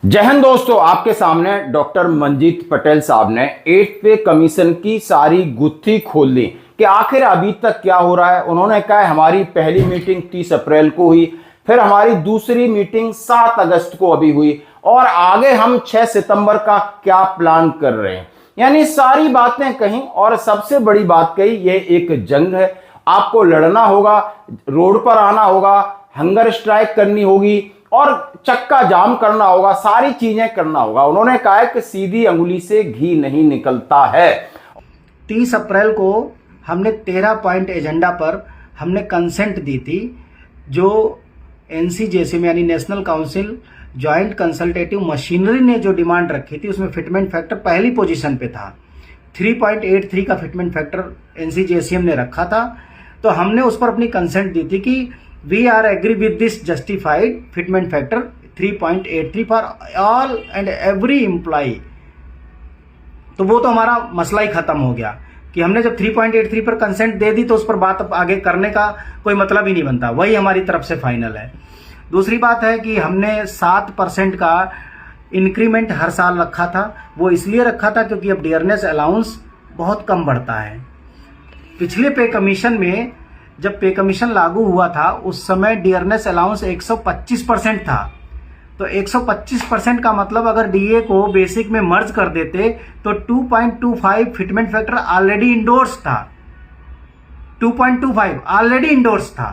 जय हिंद दोस्तों, आपके सामने डॉक्टर मंजीत पटेल साहब ने 8th पे कमीशन की सारी गुत्थी खोल दी कि आखिर अभी तक क्या हो रहा है। उन्होंने कहा हमारी पहली मीटिंग 30 अप्रैल को हुई, फिर हमारी दूसरी मीटिंग 7 अगस्त को अभी हुई और आगे हम 6 सितंबर का क्या प्लान कर रहे हैं। यानी सारी बातें कहीं और सबसे बड़ी बात कही, ये एक जंग है, आपको लड़ना होगा, रोड पर आना होगा, हंगर स्ट्राइक करनी होगी और चक्का जाम करना होगा, सारी चीजें करना होगा। उन्होंने कहा कि सीधी अंगुली से घी नहीं निकलता है। 30 अप्रैल को हमने 13 पॉइंट एजेंडा पर हमने कंसेंट दी थी, जो एनसीजेसी में यानी national council joint consultative machinery ने जो डिमांड रखी थी, उसमें फिटमेंट फैक्टर पहली पोजीशन पे था। 3.83 का फिटमेंट फैक्टर एनसीजेसीएम ने रखा था। तो हमने उस पर अपनी कंसेंट दी थी कि we are agree with this justified fitment factor 3.83 for all and every employ. तो वो तो हमारा मसला ही खत्म हो गया कि हमने जब 3.83 पर कंसेंट दे दी तो उस पर बात आगे करने का कोई मतलब ही नहीं बनता। वही हमारी तरफ से फाइनल है। दूसरी बात है कि हमने 7% का इंक्रीमेंट हर साल रखा था। वो इसलिए रखा था क्योंकि अब डियरनेस अलाउंस बहुत कम बढ़ता है। पिछले पे कमीशन में जब पे कमीशन लागू हुआ था उस समय डियरनेस अलाउंस 125% था। तो 125% का मतलब अगर डीए को बेसिक में मर्ज कर देते तो 2.25 फिटमेंट फैक्टर ऑलरेडी इंडोर्स था। 2.25 ऑलरेडी इंडोर्स था।